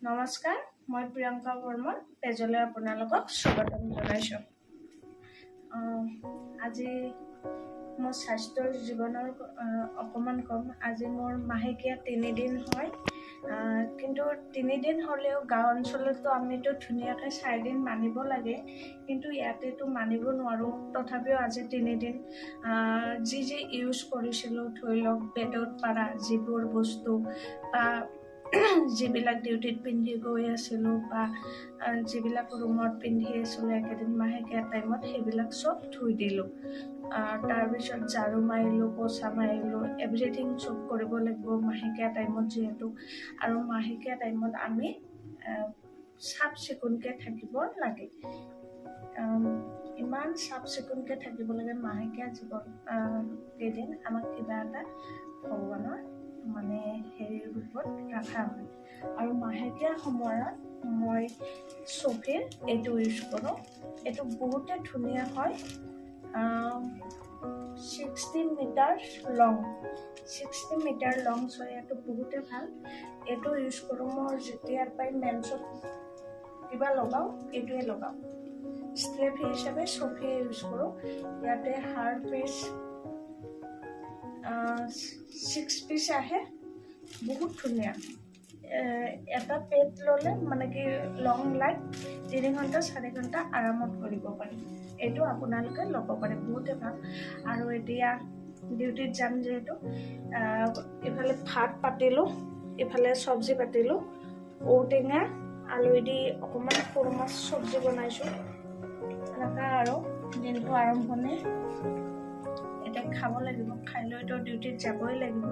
নমস্কাৰ, মই প্ৰিয়ংকা বৰ্মন পেজলৈ আপোনালোকক স্বাগতম জনাইছোঁ। আজি মোৰ স্বাস্থ্যৰ জীৱনৰ অকণমান কম। আজি মোৰ মাহেকীয়া 3 দিন হয়, কিন্তু 3 দিন হ'লেও গাঁও অঞ্চলতো আমিতো ধুনীয়াকৈ 4 দিন মানিব লাগে, কিন্তু ইয়াতেতো মানিব নোৱাৰোঁ। তথাপিও আজি 3 দিন যি ইউজ কৰিছিলোঁ, ধৰি লওক বেডত পাৰা যিবোৰ বস্তু বা যিবিলাক ডিউটিত পিন্ধি গৈ আছিলোঁ বা যিবিলাক ৰুমত পিন্ধি আছিলোঁ একেদিন মাহেকীয়া টাইমত, সেইবিলাক চব ধুই দিলোঁ। তাৰপিছত ঝাৰু মাৰিলোঁ, পোছা মাৰিলোঁ, এভৰিথিং চব কৰিব লাগিব মাহেকীয়া টাইমত যিহেতু। আৰু মাহেকীয়া টাইমত আমি চাফ চিকুণকৈ থাকিব লাগে। ইমান চাফ চিকুণকৈ থাকিব লাগে মাহেকীয়া জীৱন কেইদিন আমাক কিবা এটা ভগৱানৰ হেৰিৰ ৰূপত ৰখা হয়। আৰু মাহেকীয়া সময়ত মই চফিৰ এইটো ইউজ কৰোঁ। এইটো বহুতে ধুনীয়া হয়, 60 মিটাৰ লং, 60 মিটাৰ লং হয়। এইটো বহুতে ভাল। এইটো ইউজ কৰোঁ মই যেতিয়াৰ পৰাই মেন্সত কিবা লগাওঁ, এইটোৱে লগাওঁ। স্ক্ৰেপ হিচাপে চফিয়ে ইউজ কৰোঁ। ইয়াতে হাৰ্ড পিচ 6 পিচ আহে, বহুত ধুনীয়া। এটা পেড ল'লে কি লং লাইফ 3 ঘণ্টা 4 ঘণ্টা আৰামত কৰিব পাৰি। এইটো আপোনালোকে ল'ব পাৰে, বহুতে ভাল। আৰু এতিয়া ডিউটিত যাম যিহেতু, ইফালে ভাত পাতিলোঁ, ইফালে চব্জি পাতিলোঁ। ঔটেঙা আলুৱেদি অকণমান সৰু মাছ চব্জি বনাইছোঁ। এনেকুৱা আৰু দিনটো আৰম্ভণি। এতিয়া খাব লাগিব, খাই লৈতো ডিউটিত যাবই লাগিব।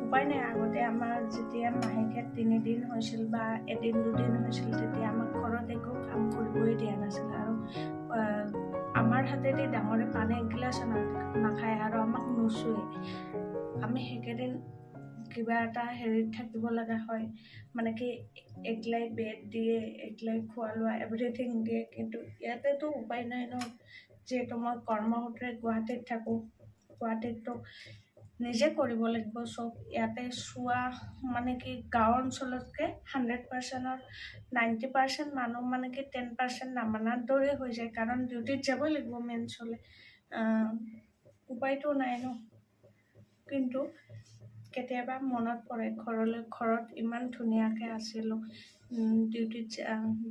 উপায় নাই। আগতে আমাৰ যেতিয়া মাহেকীয়া 3 দিন হৈছিল বা এদিন 2 দিন হৈছিল, তেতিয়া আমাক ঘৰত একো কাম কৰিবই দিয়া নাছিল। আৰু আমাৰ হাতেদি ডাঙৰে পানী এগিলাচ নাখায় আৰু আমাক নুচুৱে। আমি সেইকেইদিন কিবা এটা হেৰিত থাকিব লগা হয়, এগিলাই বেড দিয়ে, এগিলাই খোৱা লোৱা এভৰিথিং দিয়ে। কিন্তু ইয়াতেতো উপায় নাই ন, যিহেতু মই কৰ্মসূত্ৰে গুৱাহাটীত থাকোঁ। গুৱাহাটীততো নিজে কৰিব লাগিব চব। ইয়াতে চোৱা গাঁও অঞ্চলতকৈ 100%ৰ 90% মানুহ 10% নামানাৰ দৰে হৈ যায়, কাৰণ ডিউটিত যাবই লাগিব মেন্সলে। উপায়তো নাই ন। কিন্তু কেতিয়াবা মনত পৰে ঘৰত ইমান ধুনীয়াকৈ আছিলোঁ।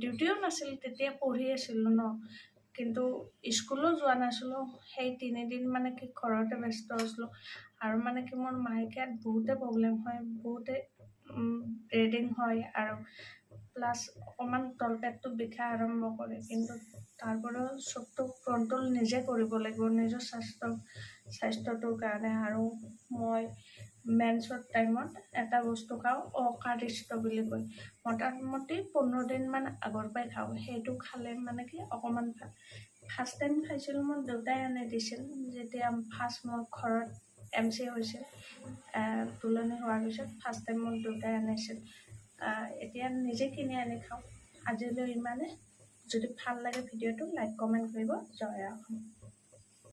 ডিউটিও নাছিল তেতিয়া, পঢ়ি আছিলোঁ ন। কিন্তু স্কুলো যোৱা নাছিলোঁ। সেই 3 দিন ঘৰতে ব্যস্ত আছিলোঁ। আৰু মোৰ মাহেকীয়াত বহুতে প্ৰব্লেম হয়, বহুতে ব্লিডিং হয়, আৰু প্লাছ অকণমান তলপেটটো বিষা আৰম্ভ কৰে। কিন্তু তাৰপৰাও চবটো কণ্ট্ৰল নিজে কৰিব লাগিব নিজৰ স্বাস্থ্যটোৰ কাৰণে। আৰু মই মেন্সৰ টাইমত এটা বস্তু খাওঁ, অকাৰিষ্ট বুলি কয়। মোটামুটি 15 দিনমান আগৰ পৰাই খাওঁ। সেইটো খালে অকণমান ভাল। ফাৰ্ষ্ট টাইম খাইছিলোঁ, মোৰ দেউতাই আনি দিছিল যেতিয়া ফাৰ্ষ্ট মোৰ ঘৰত MC হৈছিল। তুলনি হোৱাৰ পিছত ফাৰ্ষ্ট টাইম মোৰ দেউতাই আনিছিল। এতিয়া নিজে কিনি আনি খাওঁ। আজিলৈ ইমানে। যদি ভাল লাগে ভিডিঅ'টো লাইক কমেণ্ট কৰিব। জয় অসম।